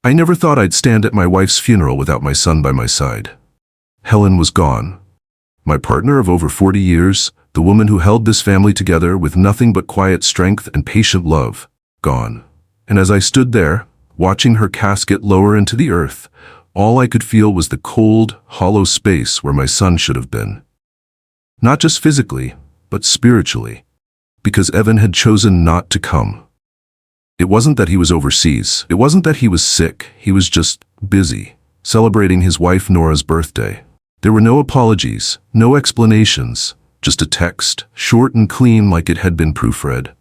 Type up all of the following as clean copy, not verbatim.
I never thought I'd stand at my wife's funeral without my son by my side. Helen was gone. My partner of over 40 years, the woman who held this family together with nothing but quiet strength and patient love, gone. And as I stood there, watching her casket lower into the earth, all I could feel was the cold, hollow space where my son should have been. Not just physically, but spiritually, because Evan had chosen not to come. It wasn't that he was overseas. It wasn't that he was sick. He was just busy, celebrating his wife Nora's birthday. There were no apologies, no explanations, just a text, short and clean like it had been proofread.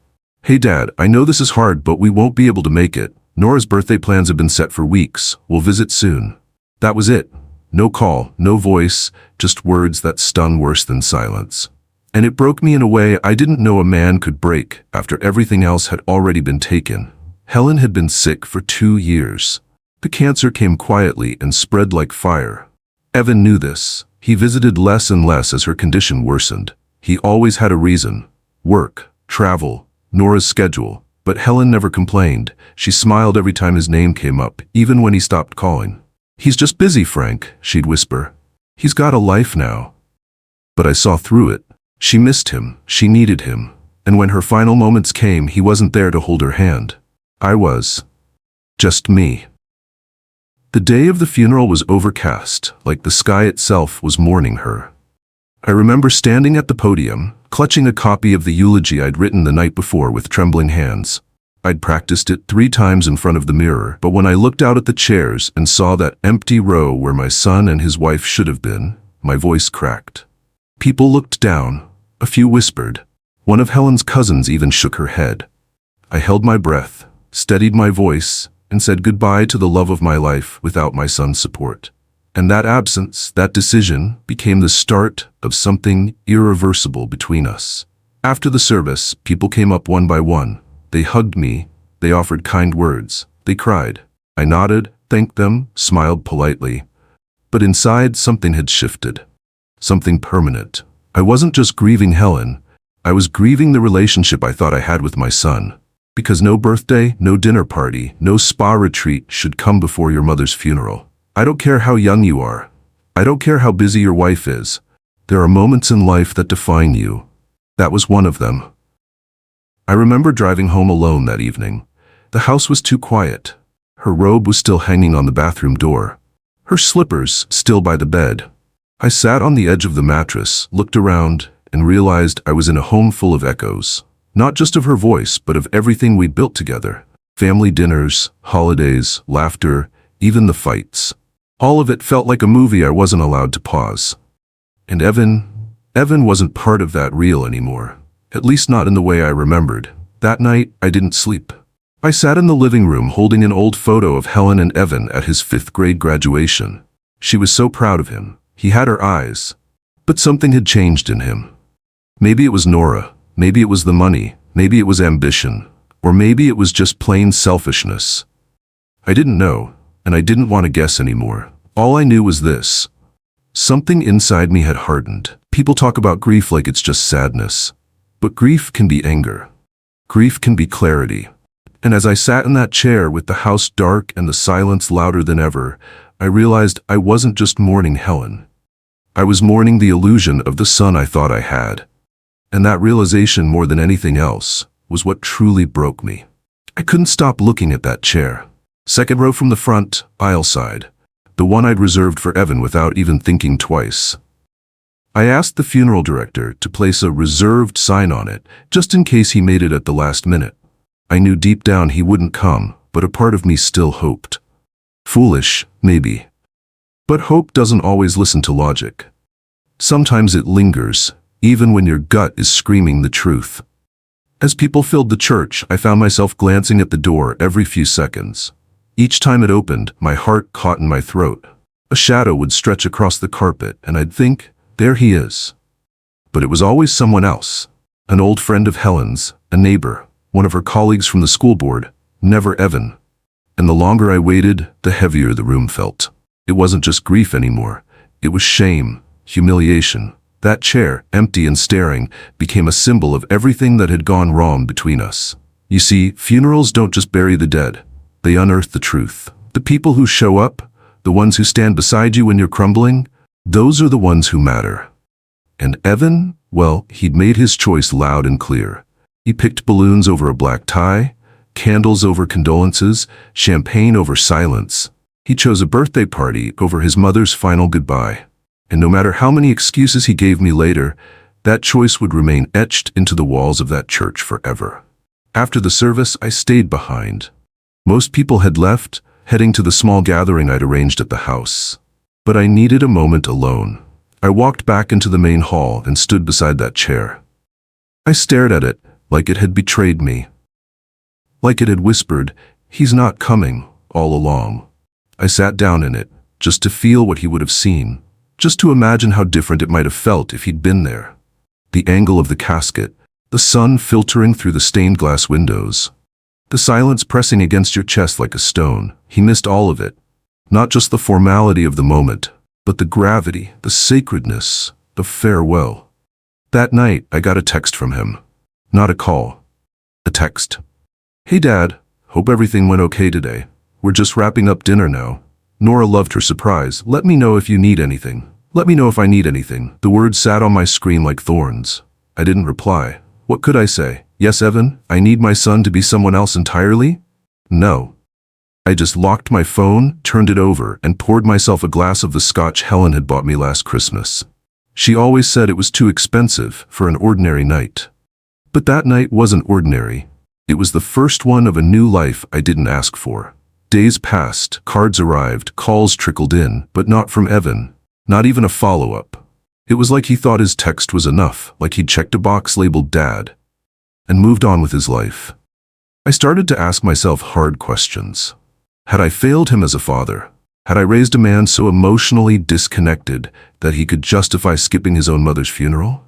"Hey Dad, I know this is hard, but we won't be able to make it. Nora's birthday plans have been set for weeks. We'll visit soon." That was it. No call, no voice, just words that stung worse than silence. And it broke me in a way I didn't know a man could break after everything else had already been taken. Helen had been sick for 2 years. The cancer came quietly and spread like fire. Evan knew this. He visited less and less as her condition worsened. He always had a reason: work, travel, Nora's schedule. But Helen never complained. She smiled every time his name came up, even when he stopped calling. "He's just busy, Frank," she'd whisper. "He's got a life now." But I saw through it. She missed him. She needed him. And when her final moments came, he wasn't there to hold her hand. I was. Just me. The day of the funeral was overcast, like the sky itself was mourning her. I remember standing at the podium, clutching a copy of the eulogy I'd written the night before with trembling hands. I'd practiced it 3 times in front of the mirror, but when I looked out at the chairs and saw that empty row where my son and his wife should have been, my voice cracked. People looked down. A few whispered. One of Helen's cousins even shook her head. I held my breath, steadied my voice, and said goodbye to the love of my life without my son's support. And that absence, that decision, became the start of something irreversible between us. After the service, people came up one by one. They hugged me. They offered kind words. They cried. I nodded, thanked them, smiled politely. But inside, something had shifted. Something permanent. I wasn't just grieving Helen. I was grieving the relationship I thought I had with my son. Because no birthday, no dinner party, no spa retreat should come before your mother's funeral. I don't care how young you are. I don't care how busy your wife is. There are moments in life that define you. That was one of them. I remember driving home alone that evening. The house was too quiet. Her robe was still hanging on the bathroom door. Her slippers still by the bed. I sat on the edge of the mattress, looked around, and realized I was in a home full of echoes. Not just of her voice, but of everything we'd built together. Family dinners, holidays, laughter, even the fights. All of it felt like a movie I wasn't allowed to pause. And Evan wasn't part of that reel anymore. At least not in the way I remembered. That night, I didn't sleep. I sat in the living room holding an old photo of Helen and Evan at his 5th grade graduation. She was so proud of him. He had her eyes. But something had changed in him. Maybe it was Nora. Maybe it was the money. Maybe it was ambition. Or maybe it was just plain selfishness. I didn't know, and I didn't want to guess anymore. All I knew was this. Something inside me had hardened. People talk about grief like it's just sadness. But grief can be anger. Grief can be clarity. And as I sat in that chair with the house dark and the silence louder than ever, I realized I wasn't just mourning Helen. I was mourning the illusion of the son I thought I had. And that realization, more than anything else, was what truly broke me. I couldn't stop looking at that chair. 2nd row from the front, aisle side. The one I'd reserved for Evan without even thinking twice. I asked the funeral director to place a reserved sign on it, just in case he made it at the last minute. I knew deep down he wouldn't come, but a part of me still hoped. Foolish, maybe. But hope doesn't always listen to logic. Sometimes it lingers, even when your gut is screaming the truth. As people filled the church, I found myself glancing at the door every few seconds. Each time it opened, my heart caught in my throat. A shadow would stretch across the carpet, and I'd think, there he is. But it was always someone else. An old friend of Helen's, a neighbor, one of her colleagues from the school board, never Evan. And the longer I waited, the heavier the room felt. It wasn't just grief anymore. It was shame, humiliation. That chair, empty and staring, became a symbol of everything that had gone wrong between us. You see, funerals don't just bury the dead. They unearth the truth. The people who show up, the ones who stand beside you when you're crumbling, those are the ones who matter. And Evan, well, he'd made his choice loud and clear. He picked balloons over a black tie, candles over condolences, champagne over silence. He chose a birthday party over his mother's final goodbye. And no matter how many excuses he gave me later, that choice would remain etched into the walls of that church forever. After the service, I stayed behind. Most people had left, heading to the small gathering I'd arranged at the house. But I needed a moment alone. I walked back into the main hall and stood beside that chair. I stared at it like it had betrayed me. Like it had whispered, "He's not coming," all along. I sat down in it, just to feel what he would have seen, just to imagine how different it might have felt if he'd been there. The angle of the casket, the sun filtering through the stained glass windows, the silence pressing against your chest like a stone. He missed all of it. Not just the formality of the moment, but the gravity, the sacredness, the farewell. That night, I got a text from him. Not a call. A text. "Hey Dad, hope everything went okay today. We're just wrapping up dinner now. Nora loved her surprise. Let me know if you need anything. Let me know if I need anything." The words sat on my screen like thorns. I didn't reply. What could I say? Yes, Evan, I need my son to be someone else entirely? No. I just locked my phone, turned it over, and poured myself a glass of the scotch Helen had bought me last Christmas. She always said it was too expensive for an ordinary night. But that night wasn't ordinary. It was the first one of a new life I didn't ask for. Days passed, cards arrived, calls trickled in, but not from Evan. Not even a follow-up. It was like he thought his text was enough, like he'd checked a box labeled Dad, and moved on with his life. I started to ask myself hard questions. Had I failed him as a father? Had I raised a man so emotionally disconnected that he could justify skipping his own mother's funeral?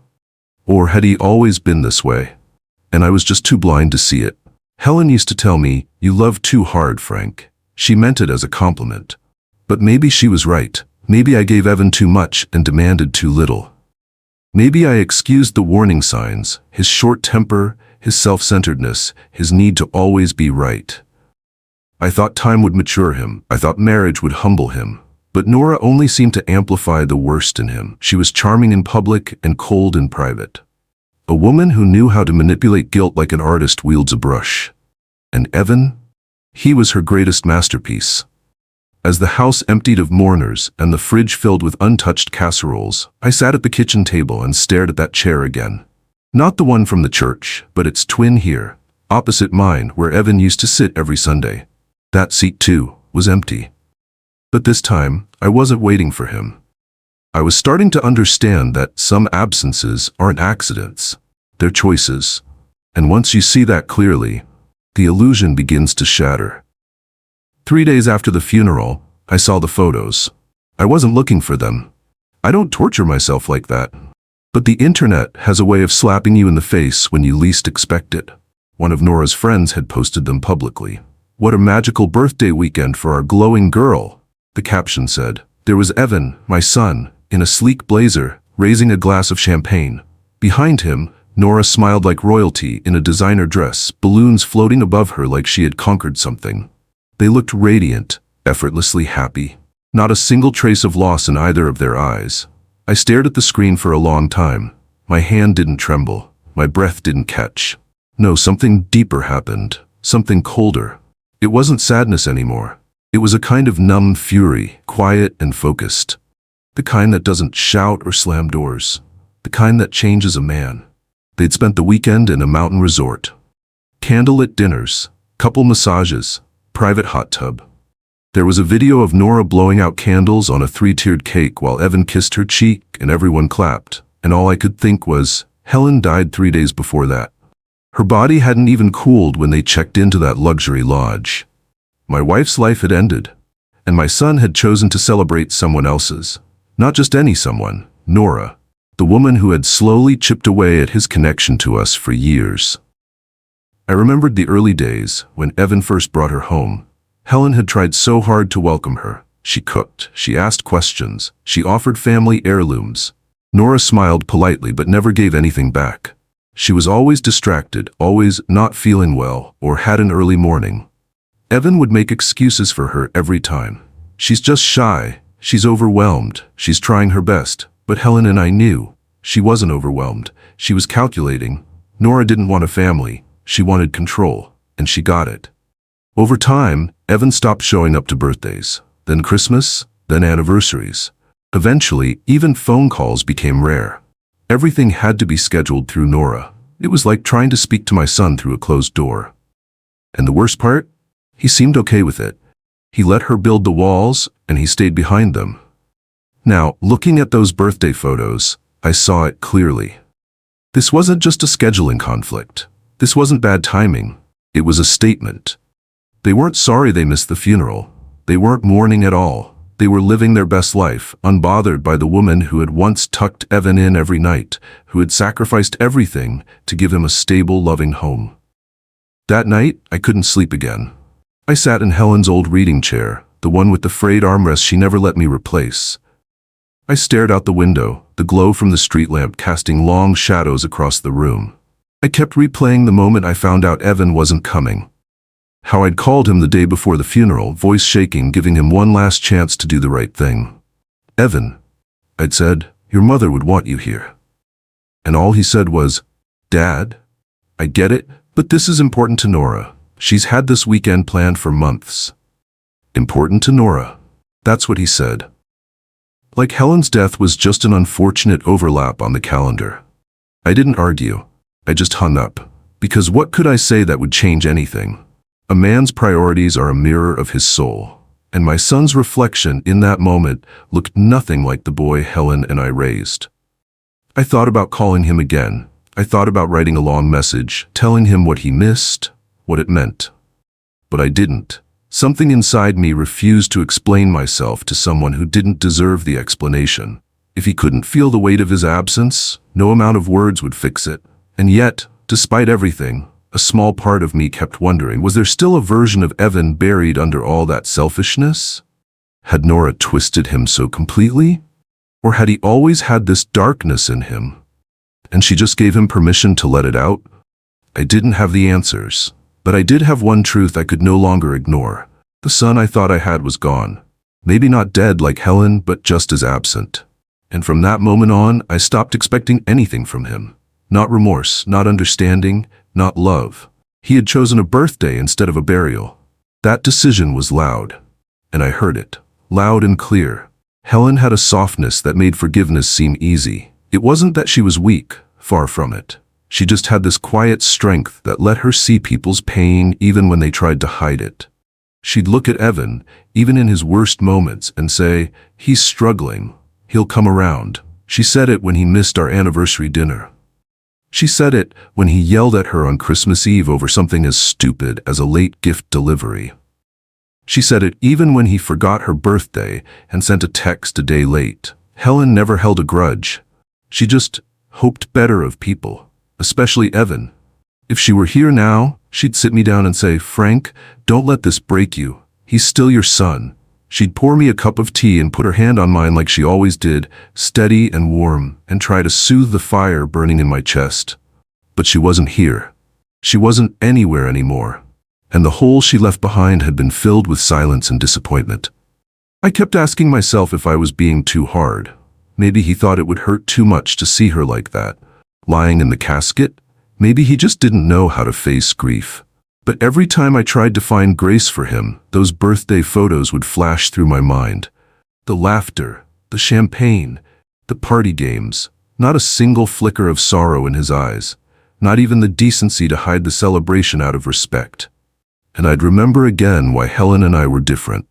Or had he always been this way, and I was just too blind to see it? Helen used to tell me, "You love too hard, Frank." She meant it as a compliment. But maybe she was right. Maybe I gave Evan too much and demanded too little. Maybe I excused the warning signs, his short temper, his self-centeredness, his need to always be right. I thought time would mature him. I thought marriage would humble him. But Nora only seemed to amplify the worst in him. She was charming in public and cold in private. A woman who knew how to manipulate guilt like an artist wields a brush. And Evan? He was her greatest masterpiece. As the house emptied of mourners and the fridge filled with untouched casseroles, I sat at the kitchen table and stared at that chair again. Not the one from the church, but its twin here, opposite mine, where Evan used to sit every Sunday. That seat, too, was empty. But this time, I wasn't waiting for him. I was starting to understand that some absences aren't accidents. They're choices. And once you see that clearly, the illusion begins to shatter. 3 days after the funeral, I saw the photos. I wasn't looking for them. I don't torture myself like that. But the internet has a way of slapping you in the face when you least expect it. One of Nora's friends had posted them publicly. "What a magical birthday weekend for our glowing girl," the caption said. There was Evan, my son, in a sleek blazer, raising a glass of champagne. Behind him, Nora smiled like royalty in a designer dress, balloons floating above her like she had conquered something. They looked radiant, effortlessly happy. Not a single trace of loss in either of their eyes. I stared at the screen for a long time. My hand didn't tremble. My breath didn't catch. No, something deeper happened. Something colder. It wasn't sadness anymore. It was a kind of numb fury, quiet and focused. The kind that doesn't shout or slam doors. The kind that changes a man. They'd spent the weekend in a mountain resort. Candlelit dinners, couple massages, private hot tub. There was a video of Nora blowing out candles on a 3-tiered cake while Evan kissed her cheek and everyone clapped. And all I could think was, Helen died 3 days before that. Her body hadn't even cooled when they checked into that luxury lodge. My wife's life had ended, and my son had chosen to celebrate someone else's. Not just any someone, Nora, the woman who had slowly chipped away at his connection to us for years. I remembered the early days when Evan first brought her home. Helen had tried so hard to welcome her. She cooked, she asked questions, she offered family heirlooms. Nora smiled politely but never gave anything back. She was always distracted, always not feeling well, or had an early morning. Evan would make excuses for her every time. She's just shy, she's overwhelmed, she's trying her best. But Helen and I knew she wasn't overwhelmed. She was calculating. Nora didn't want a family. She wanted control, and she got it. Over time, Evan stopped showing up to birthdays, then Christmas, then anniversaries. Eventually, even phone calls became rare. Everything had to be scheduled through Nora. It was like trying to speak to my son through a closed door. And the worst part? He seemed okay with it. He let her build the walls, and he stayed behind them. Now, looking at those birthday photos, I saw it clearly. This wasn't just a scheduling conflict. This wasn't bad timing. It was a statement. They weren't sorry they missed the funeral. They weren't mourning at all. They were living their best life, unbothered by the woman who had once tucked Evan in every night, who had sacrificed everything to give him a stable, loving home. That night, I couldn't sleep again. I sat in Helen's old reading chair, the one with the frayed armrest she never let me replace. I stared out the window, the glow from the street lamp casting long shadows across the room. I kept replaying the moment I found out Evan wasn't coming. How I'd called him the day before the funeral, voice shaking, giving him one last chance to do the right thing. "Evan," I'd said, "your mother would want you here." And all he said was, "Dad, I get it, but this is important to Nora. She's had this weekend planned for months." Important to Nora. That's what he said. Like Helen's death was just an unfortunate overlap on the calendar. I didn't argue. I just hung up. Because what could I say that would change anything? A man's priorities are a mirror of his soul. And my son's reflection in that moment looked nothing like the boy Helen and I raised. I thought about calling him again. I thought about writing a long message, telling him what he missed, what it meant. But I didn't. Something inside me refused to explain myself to someone who didn't deserve the explanation. If he couldn't feel the weight of his absence, no amount of words would fix it. And yet, despite everything, a small part of me kept wondering, was there still a version of Evan buried under all that selfishness? Had Nora twisted him so completely? Or had he always had this darkness in him, and she just gave him permission to let it out? I didn't have the answers. But I did have one truth I could no longer ignore. The son I thought I had was gone. Maybe not dead like Helen, but just as absent. And from that moment on, I stopped expecting anything from him. Not remorse, not understanding, not love. He had chosen a birthday instead of a burial. That decision was loud. And I heard it. Loud and clear. Helen had a softness that made forgiveness seem easy. It wasn't that she was weak, far from it. She just had this quiet strength that let her see people's pain even when they tried to hide it. She'd look at Evan, even in his worst moments, and say, "He's struggling. He'll come around." She said it when he missed our anniversary dinner. She said it when he yelled at her on Christmas Eve over something as stupid as a late gift delivery. She said it even when he forgot her birthday and sent a text a day late. Helen never held a grudge. She just hoped better of people. Especially Evan. If she were here now, she'd sit me down and say, "Frank, don't let this break you. He's still your son." She'd pour me a cup of tea and put her hand on mine like she always did, steady and warm, and try to soothe the fire burning in my chest. But she wasn't here. She wasn't anywhere anymore. And the hole she left behind had been filled with silence and disappointment. I kept asking myself if I was being too hard. Maybe he thought it would hurt too much to see her like that. Lying in the casket? Maybe he just didn't know how to face grief. But every time I tried to find grace for him, those birthday photos would flash through my mind. The laughter, the champagne, the party games, not a single flicker of sorrow in his eyes, not even the decency to hide the celebration out of respect. And I'd remember again why Helen and I were different.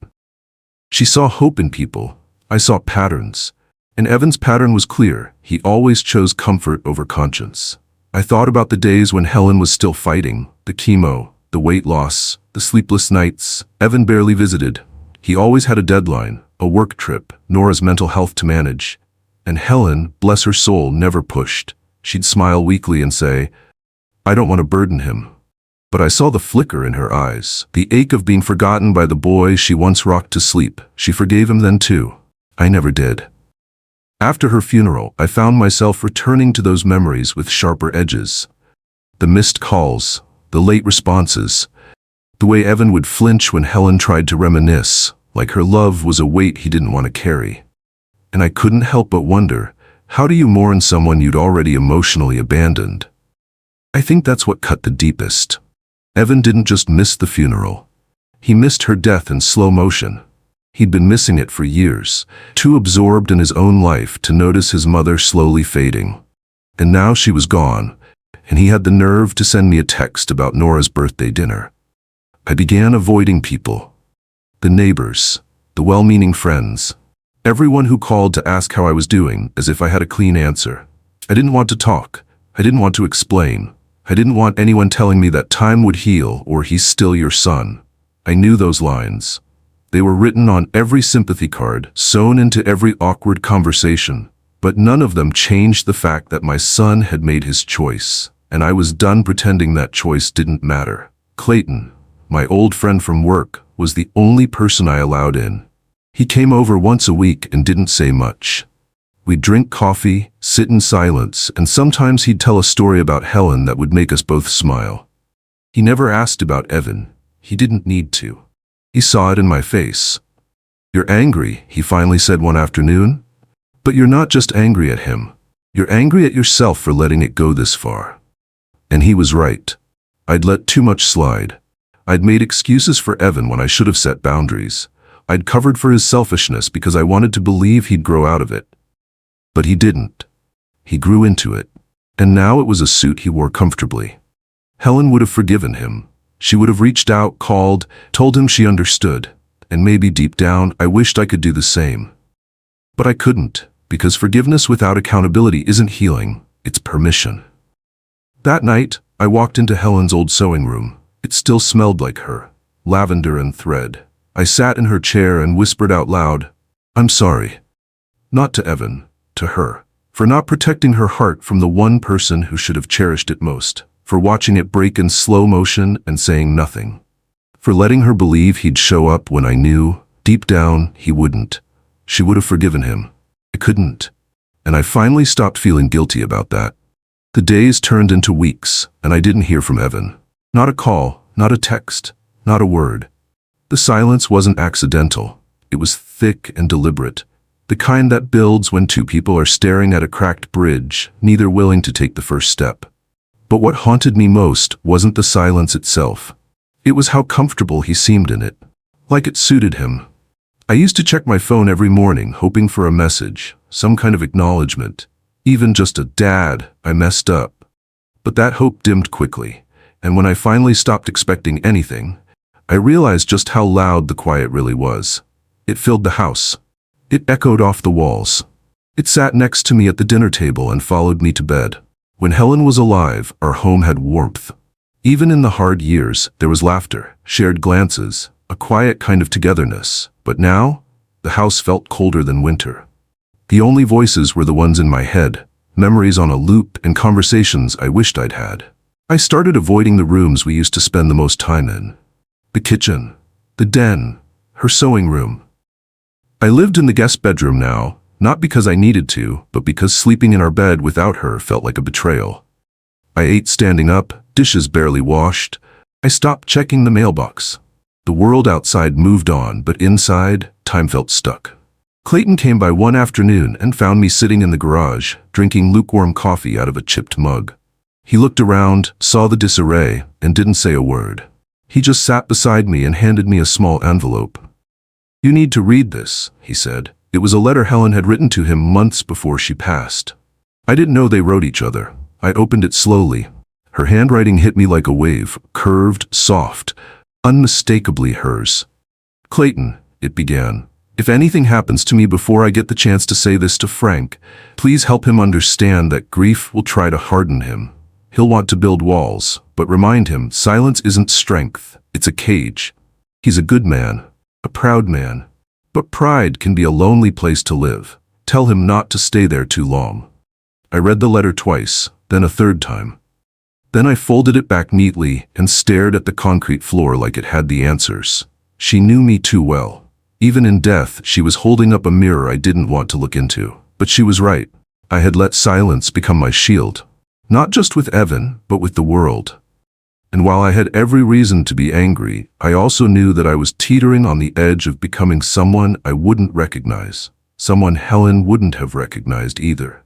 She saw hope in people. I saw patterns. And Evan's pattern was clear. He always chose comfort over conscience. I thought about the days when Helen was still fighting, the chemo, the weight loss, the sleepless nights. Evan barely visited. He always had a deadline, a work trip, Nora's mental health to manage. And Helen, bless her soul, never pushed. She'd smile weakly and say, "I don't want to burden him." But I saw the flicker in her eyes, the ache of being forgotten by the boy she once rocked to sleep. She forgave him then too. I never did. After her funeral, I found myself returning to those memories with sharper edges. The missed calls, the late responses, The way Evan would flinch when Helen tried to reminisce, like her love was a weight he didn't want to carry. And I couldn't help but wonder, how do you mourn someone you'd already emotionally abandoned? I think that's what cut the deepest. Evan didn't just miss the funeral. He missed her death in slow motion. He'd been missing it for years, too absorbed in his own life to notice his mother slowly fading. And now she was gone, and he had the nerve to send me a text about Nora's birthday dinner. I began avoiding people. The neighbors, the well-meaning friends, everyone who called to ask how I was doing, as if I had a clean answer. I didn't want to talk. I didn't want to explain. I didn't want anyone telling me that time would heal or he's still your son. I knew those lines. They were written on every sympathy card, sewn into every awkward conversation. But none of them changed the fact that my son had made his choice, and I was done pretending that choice didn't matter. Clayton, my old friend from work, was the only person I allowed in. He came over once a week and didn't say much. We'd drink coffee, sit in silence, and sometimes he'd tell a story about Helen that would make us both smile. He never asked about Evan. He didn't need to. He saw it in my face. "You're angry," he finally said one afternoon. "But you're not just angry at him. You're angry at yourself for letting it go this far." And he was right. I'd let too much slide. I'd made excuses for Evan when I should have set boundaries. I'd covered for his selfishness because I wanted to believe he'd grow out of it. But he didn't. He grew into it. And now it was a suit he wore comfortably. Helen would have forgiven him. She would have reached out, called, told him she understood. And maybe deep down, I wished I could do the same. But I couldn't, because forgiveness without accountability isn't healing, it's permission. That night, I walked into Helen's old sewing room. It still smelled like her, lavender and thread. I sat in her chair and whispered out loud, "I'm sorry." Not to Evan, to her, for not protecting her heart from the one person who should have cherished it most, for watching it break in slow motion and saying nothing, for letting her believe he'd show up when I knew, deep down, he wouldn't. She would have forgiven him. I couldn't. And I finally stopped feeling guilty about that. The days turned into weeks, and I didn't hear from Evan. Not a call, not a text, not a word. The silence wasn't accidental. It was thick and deliberate. The kind that builds when two people are staring at a cracked bridge, neither willing to take the first step. But what haunted me most wasn't the silence itself. It was how comfortable he seemed in it. Like it suited him. I used to check my phone every morning, hoping for a message, some kind of acknowledgement, even just a "Dad, I messed up." But that hope dimmed quickly, and when I finally stopped expecting anything, I realized just how loud the quiet really was. It filled the house. It echoed off the walls. It sat next to me at the dinner table and followed me to bed. When Helen was alive, our home had warmth. Even in the hard years, there was laughter, shared glances, a quiet kind of togetherness. But now, the house felt colder than winter. The only voices were the ones in my head, memories on a loop and conversations I wished I'd had. I started avoiding the rooms we used to spend the most time in. The kitchen, the den, her sewing room. I lived in the guest bedroom now, not because I needed to, but because sleeping in our bed without her felt like a betrayal. I ate standing up, dishes barely washed. I stopped checking the mailbox. The world outside moved on, but inside, time felt stuck. Clayton came by one afternoon and found me sitting in the garage, drinking lukewarm coffee out of a chipped mug. He looked around, saw the disarray, and didn't say a word. He just sat beside me and handed me a small envelope. "You need to read this," he said. It was a letter Helen had written to him months before she passed. I didn't know they wrote each other. I opened it slowly. Her handwriting hit me like a wave, curved, soft, unmistakably hers. "Clayton," it began, "if anything happens to me before I get the chance to say this to Frank, please help him understand that grief will try to harden him. He'll want to build walls, but remind him silence isn't strength, it's a cage. He's a good man, a proud man, but pride can be a lonely place to live. Tell him not to stay there too long." I read the letter twice, then a third time. Then I folded it back neatly and stared at the concrete floor like it had the answers. She knew me too well. Even in death, she was holding up a mirror I didn't want to look into. But she was right. I had let silence become my shield. Not just with Evan, but with the world. And while I had every reason to be angry, I also knew that I was teetering on the edge of becoming someone I wouldn't recognize, someone Helen wouldn't have recognized either.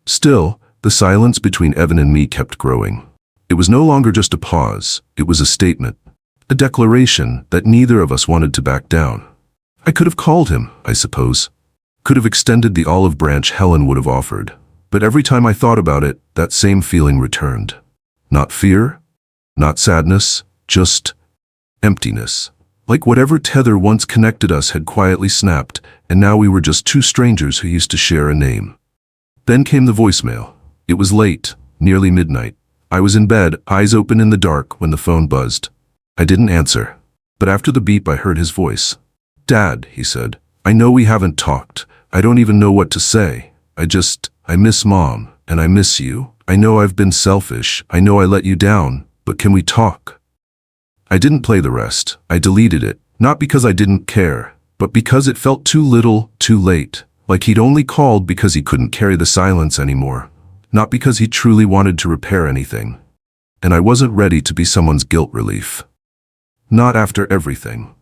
Still, the silence between Evan and me kept growing. It was no longer just a pause, it was a statement, a declaration that neither of us wanted to back down. I could have called him, I suppose. Could have extended the olive branch Helen would have offered. But every time I thought about it, that same feeling returned. Not fear, not sadness, just emptiness. Like whatever tether once connected us had quietly snapped, and now we were just two strangers who used to share a name. Then came the voicemail. It was late, nearly midnight. I was in bed, eyes open in the dark, when the phone buzzed. I didn't answer. But after the beep I heard his voice. "Dad," he said, "I know we haven't talked. I don't even know what to say. I miss Mom, and I miss you. I know I've been selfish. I know I let you down, but can we talk?" I didn't play the rest. I deleted it, not because I didn't care, but because it felt too little, too late. Like he'd only called because he couldn't carry the silence anymore. Not because he truly wanted to repair anything. And I wasn't ready to be someone's guilt relief. Not after everything.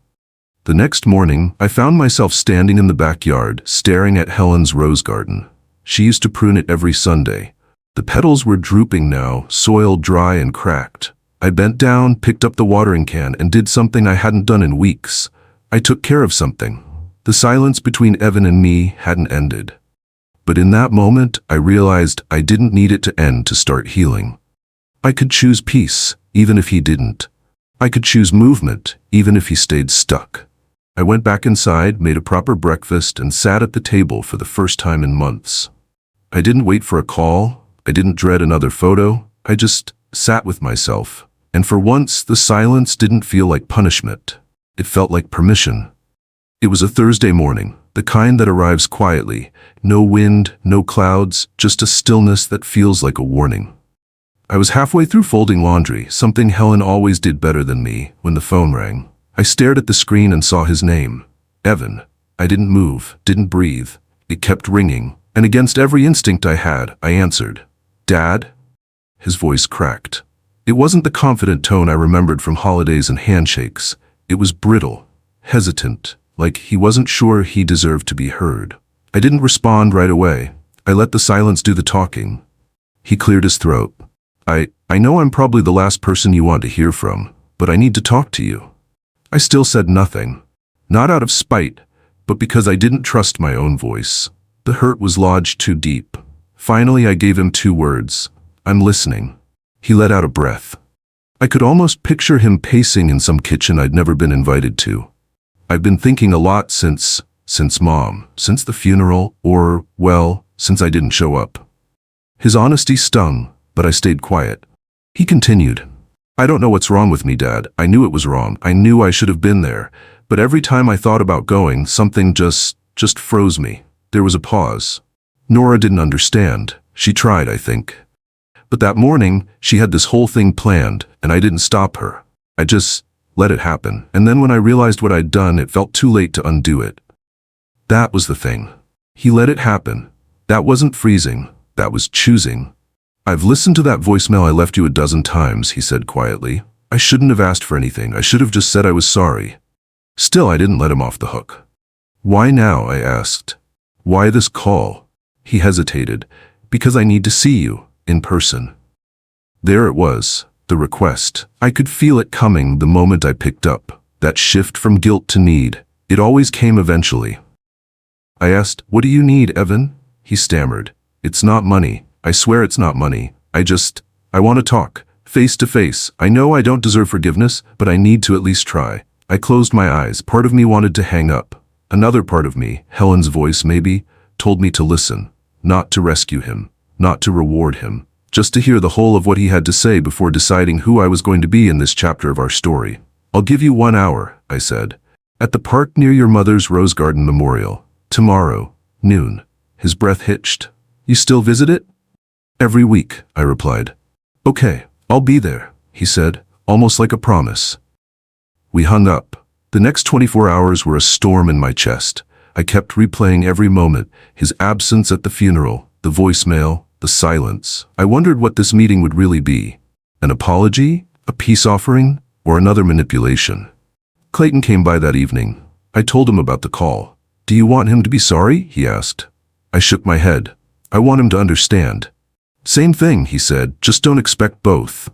The next morning, I found myself standing in the backyard, staring at Helen's rose garden. She used to prune it every Sunday. The petals were drooping now, soil dry and cracked. I bent down, picked up the watering can, and did something I hadn't done in weeks. I took care of something. The silence between Evan and me hadn't ended. But in that moment, I realized I didn't need it to end to start healing. I could choose peace, even if he didn't. I could choose movement, even if he stayed stuck. I went back inside, made a proper breakfast, and sat at the table for the first time in months. I didn't wait for a call. I didn't dread another photo. I just sat with myself. And for once, the silence didn't feel like punishment. It felt like permission. It was a Thursday morning, the kind that arrives quietly. No wind, no clouds, just a stillness that feels like a warning. I was halfway through folding laundry, something Helen always did better than me, when the phone rang. I stared at the screen and saw his name. Evan. I didn't move, didn't breathe. It kept ringing, and against every instinct I had, I answered. "Dad?" His voice cracked. It wasn't the confident tone I remembered from holidays and handshakes. It was brittle, hesitant, like he wasn't sure he deserved to be heard. I didn't respond right away. I let the silence do the talking. He cleared his throat. I know I'm probably the last person you want to hear from, but I need to talk to you." I still said nothing. Not out of spite, but because I didn't trust my own voice. The hurt was lodged too deep. Finally, I gave him 2 words. "I'm listening." He let out a breath. I could almost picture him pacing in some kitchen I'd never been invited to. I've been thinking a lot since Mom, since the funeral, or, well, since I didn't show up. His honesty stung, but I stayed quiet. He continued. "I don't know what's wrong with me, Dad. I knew it was wrong. I knew I should have been there. But every time I thought about going, something just froze me." There was a pause. Nora didn't understand. She tried, I think. But that morning, she had this whole thing planned, and I didn't stop her. I just let it happen. And then when I realized what I'd done, it felt too late to undo it. That was the thing. He let it happen. That wasn't freezing. That was choosing. "I've listened to that voicemail I left you a dozen times," he said quietly. "I shouldn't have asked for anything. I should have just said I was sorry." Still, I didn't let him off the hook. "Why now?" I asked. "Why this call?" He hesitated. "Because I need to see you, in person." There it was, the request. I could feel it coming the moment I picked up. That shift from guilt to need. It always came eventually. I asked, "What do you need, Evan?" He stammered. "It's not money. I swear it's not money. I want to talk. Face to face. I know I don't deserve forgiveness, but I need to at least try." I closed my eyes. Part of me wanted to hang up. Another part of me, Helen's voice maybe, told me to listen. Not to rescue him. Not to reward him. Just to hear the whole of what he had to say before deciding who I was going to be in this chapter of our story. "I'll give you 1 hour," I said. "At the park near your mother's rose garden memorial. Tomorrow, noon." His breath hitched. "You still visit it?" "Every week," I replied. "Okay, I'll be there," he said, almost like a promise. We hung up. The next 24 hours were a storm in my chest. I kept replaying every moment, his absence at the funeral, the voicemail, the silence. I wondered what this meeting would really be. An apology? A peace offering, or another manipulation? Clayton came by that evening. I told him about the call. "Do you want him to be sorry?" he asked. I shook my head. "I want him to understand." "Same thing," he said, "just don't expect both."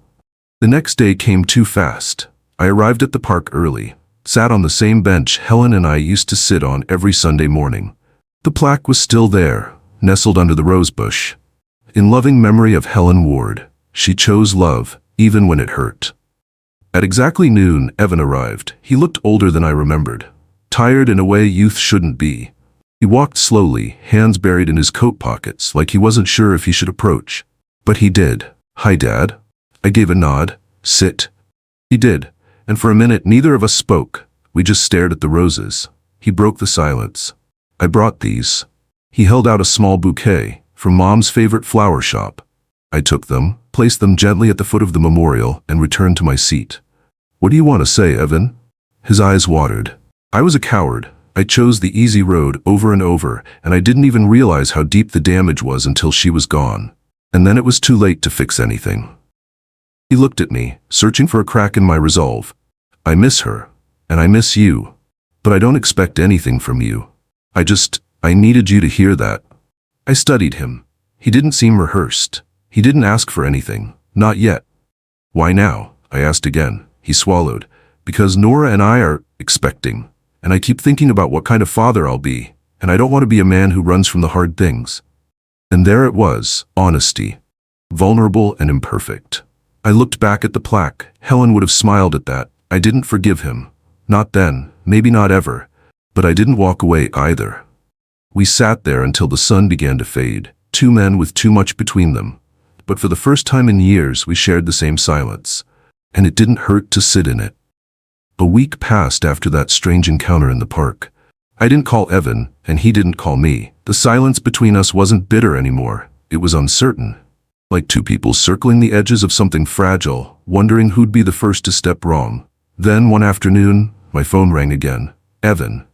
The next day came too fast. I arrived at the park early, sat on the same bench Helen and I used to sit on every Sunday morning. The plaque was still there, nestled under the rosebush. In loving memory of Helen Ward, she chose love, even when it hurt. At exactly noon, Evan arrived. He looked older than I remembered, tired in a way youth shouldn't be. He walked slowly, hands buried in his coat pockets, like he wasn't sure if he should approach. But he did. "Hi, Dad." I gave a nod. "Sit." He did, and for a minute neither of us spoke. We just stared at the roses. He broke the silence. "I brought these." He held out a small bouquet, from Mom's favorite flower shop. I took them, placed them gently at the foot of the memorial, and returned to my seat. "What do you want to say, Evan?" His eyes watered. I was a coward. I chose the easy road over and over, and I didn't even realize how deep the damage was until she was gone. And then it was too late to fix anything. He looked at me, searching for a crack in my resolve. "I miss her, and I miss you, but I don't expect anything from you. I needed you to hear that." I studied him. He didn't seem rehearsed. He didn't ask for anything. Not yet. "Why now?" I asked again. He swallowed. "Because Nora and I are expecting, and I keep thinking about what kind of father I'll be, and I don't want to be a man who runs from the hard things." And there it was, honesty. Vulnerable and imperfect. I looked back at the plaque. Helen would have smiled at that. I didn't forgive him. Not then, maybe not ever. But I didn't walk away either. We sat there until the sun began to fade, two men with too much between them. But for the first time in years, we shared the same silence. And it didn't hurt to sit in it. A week passed after that strange encounter in the park. I didn't call Evan, and he didn't call me. The silence between us wasn't bitter anymore. It was uncertain. Like two people circling the edges of something fragile, wondering who'd be the first to step wrong. Then, one afternoon, my phone rang again. "Evan."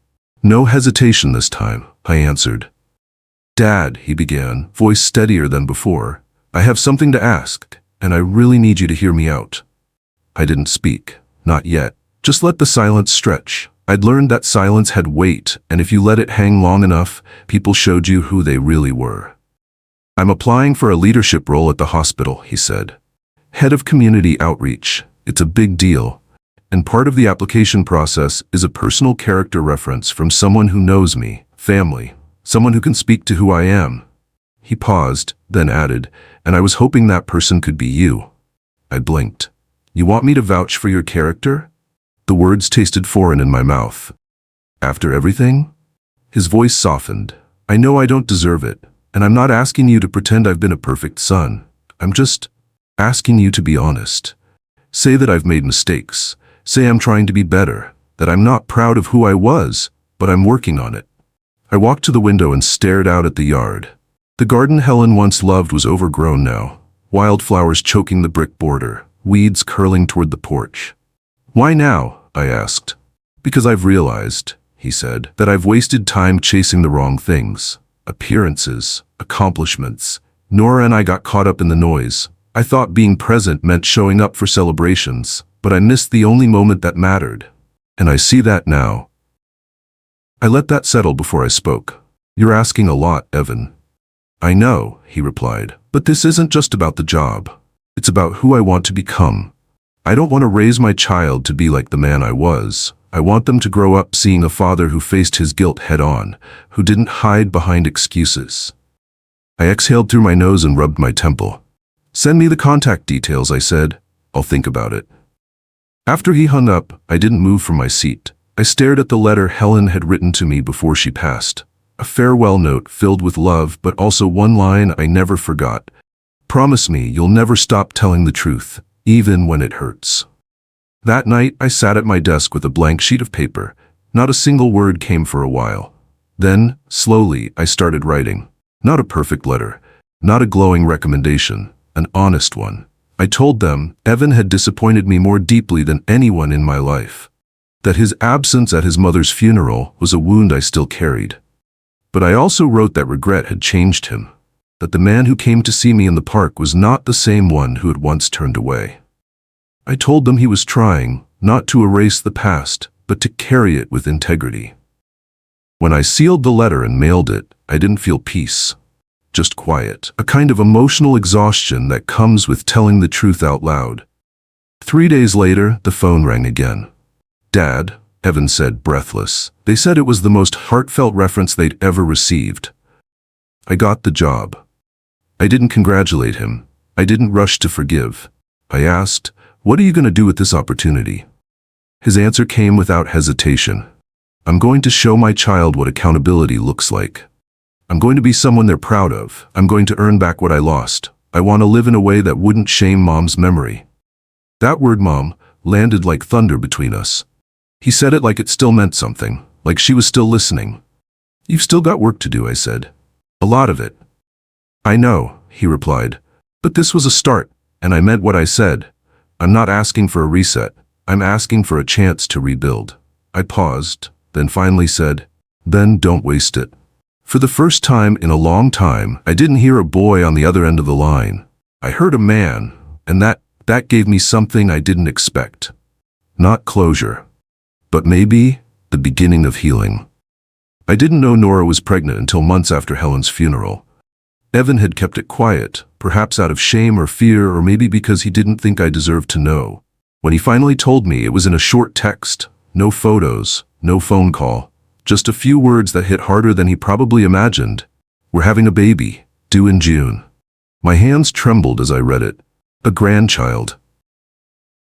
No hesitation this time, I answered. "Dad," he began, voice steadier than before. "I have something to ask, and I really need you to hear me out." I didn't speak. Not yet. Just let the silence stretch. I'd learned that silence had weight, and if you let it hang long enough, people showed you who they really were. "I'm applying for a leadership role at the hospital," he said. "Head of community outreach. It's a big deal. And part of the application process is a personal character reference from someone who knows me, family, someone who can speak to who I am." He paused, then added, "And I was hoping that person could be you." I blinked. "You want me to vouch for your character?" The words tasted foreign in my mouth. "After everything?" His voice softened. "I know I don't deserve it, and I'm not asking you to pretend I've been a perfect son. I'm just asking you to be honest. Say that I've made mistakes. Say I'm trying to be better, that I'm not proud of who I was, but I'm working on it." I walked to the window and stared out at the yard. The garden Helen once loved was overgrown now, wildflowers choking the brick border, weeds curling toward the porch. "Why now?" I asked. "Because I've realized," he said, "that I've wasted time chasing the wrong things. Appearances, accomplishments. Nora and I got caught up in the noise. I thought being present meant showing up for celebrations, but I missed the only moment that mattered. And I see that now." I let that settle before I spoke. "You're asking a lot, Evan." "I know," he replied, "but this isn't just about the job. It's about who I want to become. I don't want to raise my child to be like the man I was. I want them to grow up seeing a father who faced his guilt head-on, who didn't hide behind excuses." I exhaled through my nose and rubbed my temple. "Send me the contact details," I said. "I'll think about it." After he hung up, I didn't move from my seat. I stared at the letter Helen had written to me before she passed. A farewell note filled with love, but also one line I never forgot. "Promise me you'll never stop telling the truth, even when it hurts." That night, I sat at my desk with a blank sheet of paper. Not a single word came for a while. Then, slowly, I started writing. Not a perfect letter, not a glowing recommendation, an honest one. I told them Evan had disappointed me more deeply than anyone in my life. That his absence at his mother's funeral was a wound I still carried. But I also wrote that regret had changed him. That the man who came to see me in the park was not the same one who had once turned away. I told them he was trying, not to erase the past, but to carry it with integrity. When I sealed the letter and mailed it, I didn't feel peace. Just quiet, a kind of emotional exhaustion that comes with telling the truth out loud. 3 days later, the phone rang again. "Dad," Evan said, breathless. They said it was the most heartfelt reference they'd ever received. I got the job. I didn't congratulate him. I didn't rush to forgive. I asked, "What are you going to do with this opportunity?" His answer came without hesitation. "I'm going to show my child what accountability looks like. I'm going to be someone they're proud of. I'm going to earn back what I lost. I want to live in a way that wouldn't shame Mom's memory." That word, Mom, landed like thunder between us. He said it like it still meant something, like she was still listening. "You've still got work to do," I said. "A lot of it." "I know," he replied. "But this was a start, and I meant what I said. I'm not asking for a reset. I'm asking for a chance to rebuild." I paused, then finally said, "Then don't waste it." For the first time in a long time, I didn't hear a boy on the other end of the line. I heard a man, and that gave me something I didn't expect. Not closure, but maybe the beginning of healing. I didn't know Nora was pregnant until months after Helen's funeral. Evan had kept it quiet, perhaps out of shame or fear, or maybe because he didn't think I deserved to know. When he finally told me, it was in a short text, no photos, no phone call, just a few words that hit harder than he probably imagined. "We're having a baby, due in June." My hands trembled as I read it. A grandchild.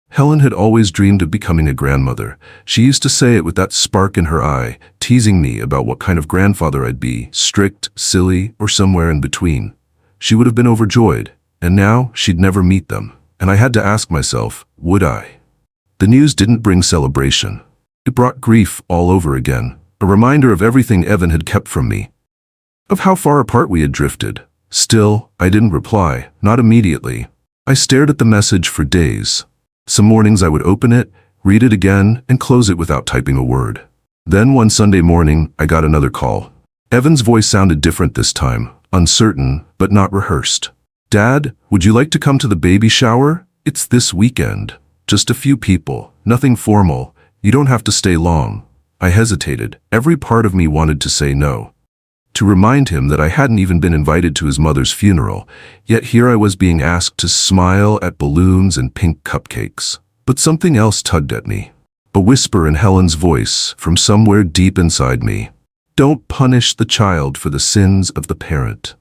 Helen had always dreamed of becoming a grandmother. She used to say it with that spark in her eye, teasing me about what kind of grandfather I'd be, strict, silly, or somewhere in between. She would have been overjoyed, and now she'd never meet them. And I had to ask myself, would I? The news didn't bring celebration. It brought grief all over again, a reminder of everything Evan had kept from me, of how far apart we had drifted. Still, I didn't reply, not immediately. I stared at the message for days. Some mornings I would open it, read it again, and close it without typing a word. Then one Sunday morning, I got another call. Evan's voice sounded different this time, uncertain, but not rehearsed. "Dad, would you like to come to the baby shower? It's this weekend. Just a few people, nothing formal. You don't have to stay long." I hesitated. Every part of me wanted to say no, to remind him that I hadn't even been invited to his mother's funeral, yet here I was being asked to smile at balloons and pink cupcakes. But something else tugged at me. A whisper in Helen's voice from somewhere deep inside me. "Don't punish the child for the sins of the parent."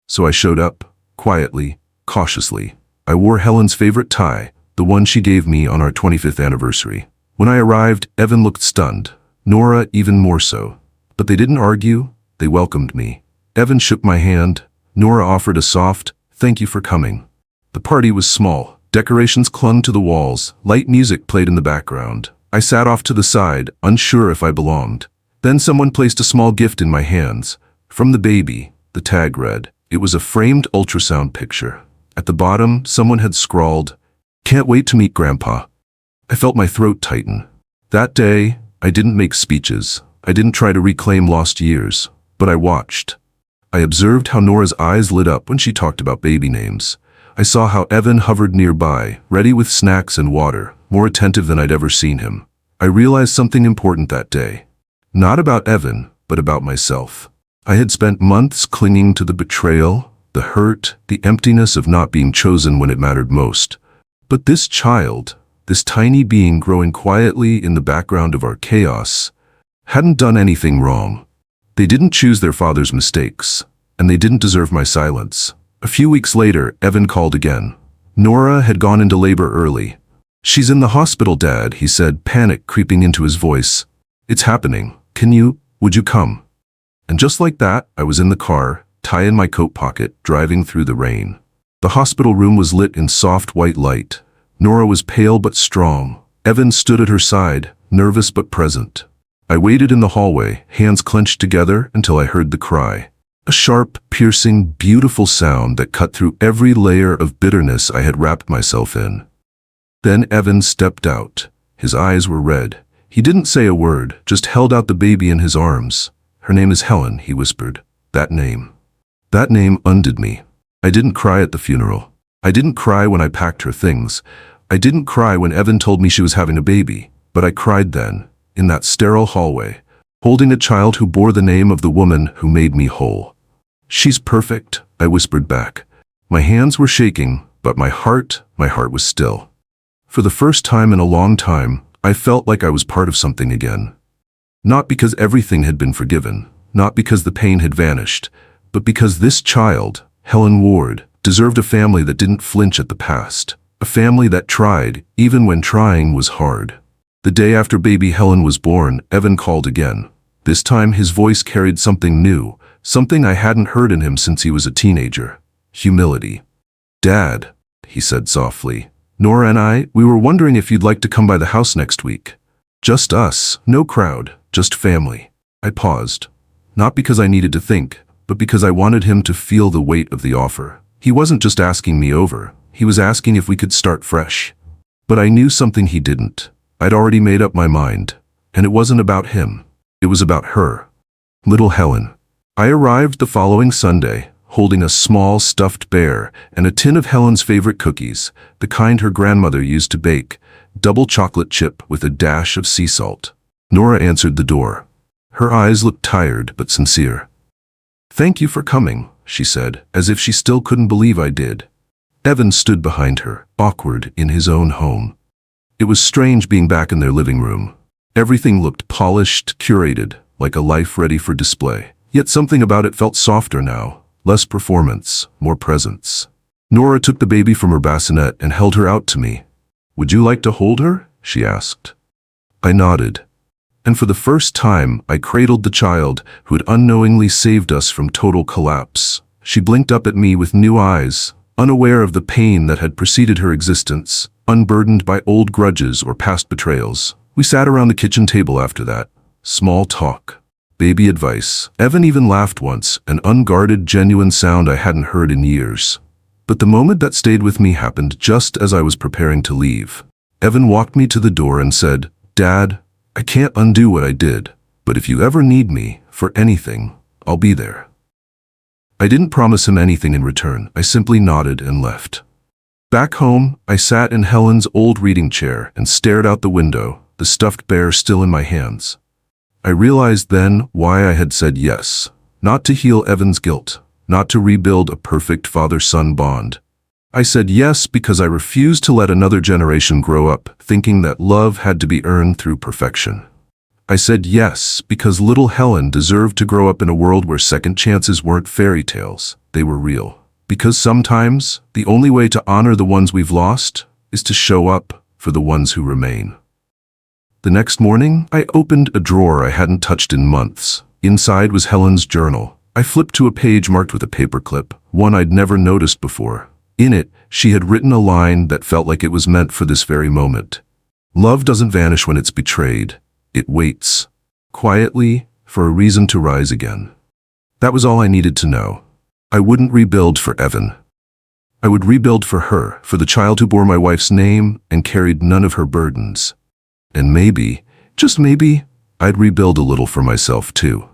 So I showed up, quietly, cautiously. I wore Helen's favorite tie, the one she gave me on our 25th anniversary. When I arrived, Evan looked stunned, Nora even more so. But they didn't argue. They welcomed me. Evan shook my hand. Nora offered a soft, "Thank you for coming." The party was small. Decorations clung to the walls. Light music played in the background. I sat off to the side, unsure if I belonged. Then someone placed a small gift in my hands. From the baby, the tag read. It was a framed ultrasound picture. At the bottom, someone had scrawled, "Can't wait to meet Grandpa." I felt my throat tighten. That day, I didn't make speeches. I didn't try to reclaim lost years. But I watched. I observed how Nora's eyes lit up when she talked about baby names. I saw how Evan hovered nearby, ready with snacks and water, more attentive than I'd ever seen him. I realized something important that day. Not about Evan, but about myself. I had spent months clinging to the betrayal, the hurt, the emptiness of not being chosen when it mattered most. But this child, this tiny being growing quietly in the background of our chaos, hadn't done anything wrong. They didn't choose their father's mistakes, and they didn't deserve my silence. A few weeks later, Evan called again. Nora had gone into labor early. "She's in the hospital, Dad," he said, panic creeping into his voice. "It's happening. Would you come?" And just like that, I was in the car, tie in my coat pocket, driving through the rain. The hospital room was lit in soft white light. Nora was pale but strong. Evan stood at her side, nervous but present. I waited in the hallway, hands clenched together, until I heard the cry. A sharp, piercing, beautiful sound that cut through every layer of bitterness I had wrapped myself in. Then Evan stepped out. His eyes were red. He didn't say a word, just held out the baby in his arms. "Her name is Helen," he whispered. That name undid me. I didn't cry at the funeral. I didn't cry when I packed her things. I didn't cry when Evan told me she was having a baby, but I cried then, in that sterile hallway, holding a child who bore the name of the woman who made me whole. "She's perfect," I whispered back. My hands were shaking, but my heart was still. For the first time in a long time, I felt like I was part of something again. Not because everything had been forgiven, not because the pain had vanished, but because this child, Helen Ward, deserved a family that didn't flinch at the past. A family that tried, even when trying was hard. The day after baby Helen was born, Evan called again. This time his voice carried something new, something I hadn't heard in him since he was a teenager. Humility. "Dad," he said softly, "Nora and we were wondering if you'd like to come by the house next week. Just us, no crowd, just family." I paused. Not because I needed to think, but because I wanted him to feel the weight of the offer. He wasn't just asking me over. He was asking if we could start fresh. But I knew something he didn't. I'd already made up my mind. And it wasn't about him. It was about her. Little Helen. I arrived the following Sunday, holding a small stuffed bear and a tin of Helen's favorite cookies, the kind her grandmother used to bake, double chocolate chip with a dash of sea salt. Nora answered the door. Her eyes looked tired but sincere. "Thank you for coming," she said, as if she still couldn't believe I did. Evan stood behind her, awkward in his own home. It was strange being back in their living room. Everything looked polished, curated, like a life ready for display. Yet something about it felt softer now, less performance, more presence. Nora took the baby from her bassinet and held her out to me. "Would you like to hold her?" she asked. I nodded. And for the first time, I cradled the child who had unknowingly saved us from total collapse. She blinked up at me with new eyes, unaware of the pain that had preceded her existence, unburdened by old grudges or past betrayals. We sat around the kitchen table after that. Small talk. Baby advice. Evan even laughed once, an unguarded, genuine sound I hadn't heard in years. But the moment that stayed with me happened just as I was preparing to leave. Evan walked me to the door and said, "Dad, I can't undo what I did, but if you ever need me, for anything, I'll be there." I didn't promise him anything in return. I simply nodded and left. Back home, I sat in Helen's old reading chair and stared out the window, the stuffed bear still in my hands. I realized then why I had said yes. Not to heal Evan's guilt, not to rebuild a perfect father-son bond. I said yes because I refused to let another generation grow up thinking that love had to be earned through perfection. I said yes because little Helen deserved to grow up in a world where second chances weren't fairy tales, they were real. Because sometimes, the only way to honor the ones we've lost is to show up for the ones who remain. The next morning, I opened a drawer I hadn't touched in months. Inside was Helen's journal. I flipped to a page marked with a paperclip, one I'd never noticed before. In it, she had written a line that felt like it was meant for this very moment. "Love doesn't vanish when it's betrayed. It waits, quietly, for a reason to rise again." That was all I needed to know. I wouldn't rebuild for Evan. I would rebuild for her, for the child who bore my wife's name and carried none of her burdens. And maybe, just maybe, I'd rebuild a little for myself too.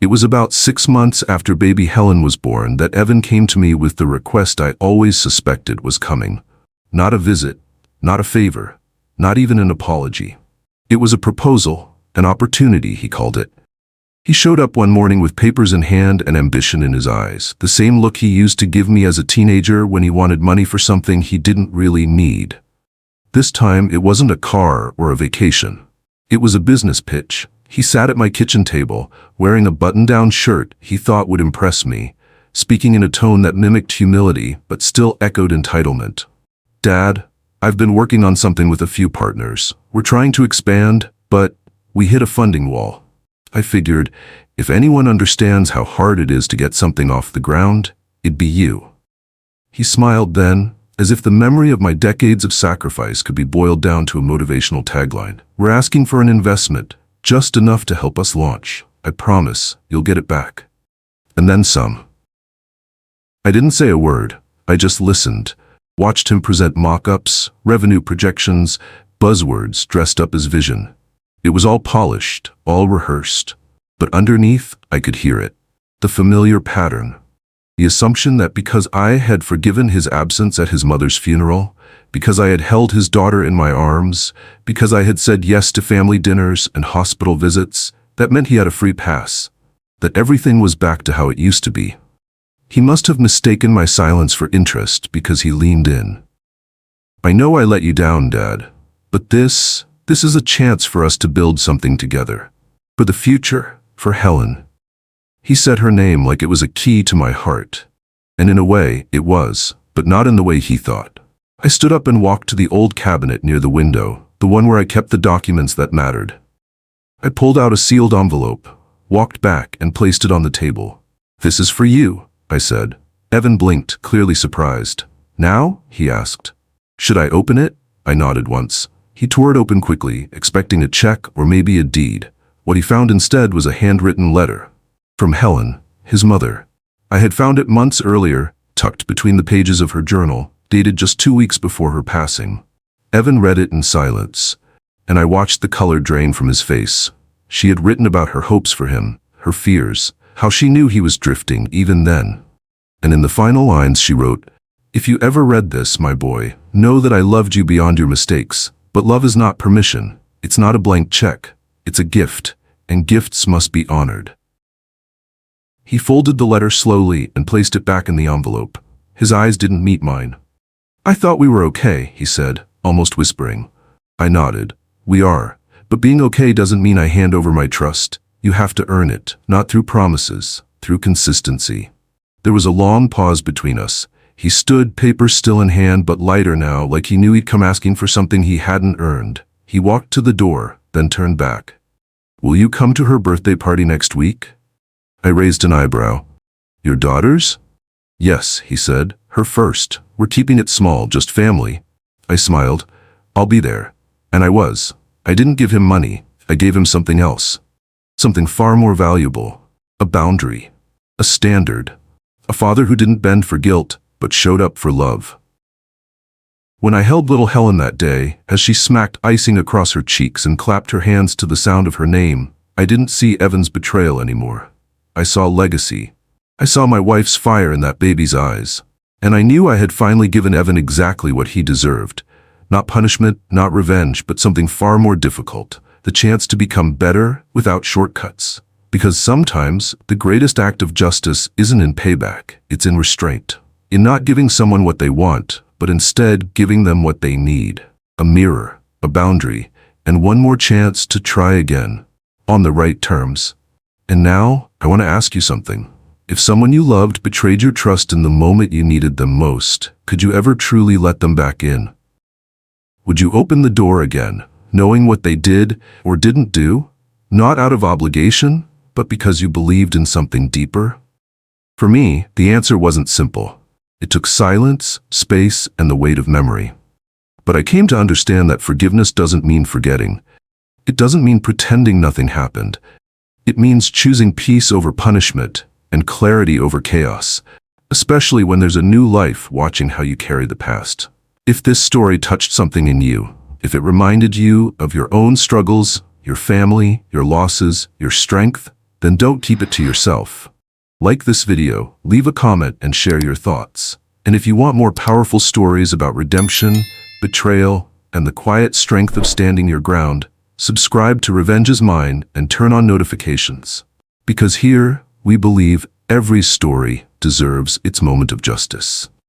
It was about 6 months after baby Helen was born that Evan came to me with the request I always suspected was coming. Not a visit, not a favor, not even an apology. It was a proposal, an opportunity, he called it. He showed up one morning with papers in hand and ambition in his eyes, the same look he used to give me as a teenager when he wanted money for something he didn't really need. This time, it wasn't a car or a vacation. It was a business pitch. He sat at my kitchen table, wearing a button-down shirt he thought would impress me, speaking in a tone that mimicked humility but still echoed entitlement. "Dad, I've been working on something with a few partners. We're trying to expand, but we hit a funding wall. I figured, if anyone understands how hard it is to get something off the ground, it'd be you." He smiled then, as if the memory of my decades of sacrifice could be boiled down to a motivational tagline. "We're asking for an investment, just enough to help us launch. I promise, you'll get it back. And then some." I didn't say a word. I just listened, watched him present mock-ups, revenue projections, buzzwords dressed up as vision. It was all polished, all rehearsed. But underneath, I could hear it. The familiar pattern. The assumption that because I had forgiven his absence at his mother's funeral, because I had held his daughter in my arms, because I had said yes to family dinners and hospital visits. That meant he had a free pass, that everything was back to how it used to be. He must have mistaken my silence for interest because he leaned in. I know I let you down, Dad, but this is a chance for us to build something together. For the future, for Helen. He said her name like it was a key to my heart. And in a way, it was, but not in the way he thought. I stood up and walked to the old cabinet near the window, the one where I kept the documents that mattered. I pulled out a sealed envelope, walked back and placed it on the table. "This is for you," I said. Evan blinked, clearly surprised. "Now?" he asked. "Should I open it?" I nodded once. He tore it open quickly, expecting a check or maybe a deed. What he found instead was a handwritten letter. From Helen, his mother. I had found it months earlier, tucked between the pages of her journal, dated just 2 weeks before her passing. Evan read it in silence, and I watched the color drain from his face. She had written about her hopes for him, her fears, how she knew he was drifting even then. And in the final lines she wrote, "If you ever read this, my boy, know that I loved you beyond your mistakes. But love is not permission. It's not a blank check. It's a gift, and gifts must be honored." He folded the letter slowly and placed it back in the envelope. His eyes didn't meet mine. "I thought we were okay," he said, almost whispering. I nodded. "We are. But being okay doesn't mean I hand over my trust. You have to earn it, not through promises, through consistency." There was a long pause between us. He stood, paper still in hand but lighter now, like he knew he'd come asking for something he hadn't earned. He walked to the door, then turned back. "Will you come to her birthday party next week?" I raised an eyebrow. "Your daughter's?" "Yes," he said. "Her first. We're keeping it small, just family." I smiled. "I'll be there." And I was. I didn't give him money. I gave him something else. Something far more valuable. A boundary. A standard. A father who didn't bend for guilt, but showed up for love. When I held little Helen that day, as she smacked icing across her cheeks and clapped her hands to the sound of her name, I didn't see Evan's betrayal anymore. I saw legacy. I saw my wife's fire in that baby's eyes. And I knew I had finally given Evan exactly what he deserved. Not punishment, not revenge, but something far more difficult. The chance to become better without shortcuts. Because sometimes, the greatest act of justice isn't in payback, it's in restraint. In not giving someone what they want, but instead giving them what they need. A mirror, a boundary, and one more chance to try again. On the right terms. And now, I want to ask you something. If someone you loved betrayed your trust in the moment you needed them most, could you ever truly let them back in? Would you open the door again, knowing what they did or didn't do? Not out of obligation, but because you believed in something deeper? For me, the answer wasn't simple. It took silence, space, and the weight of memory. But I came to understand that forgiveness doesn't mean forgetting. It doesn't mean pretending nothing happened. It means choosing peace over punishment and clarity over chaos, especially when there's a new life watching how you carry the past. If this story touched something in you, if it reminded you of your own struggles, your family, your losses, your strength, then don't keep it to yourself. Like this video, leave a comment and share your thoughts. And if you want more powerful stories about redemption, betrayal, and the quiet strength of standing your ground, subscribe to Revenge is Mine and turn on notifications. Because here, we believe every story deserves its moment of justice.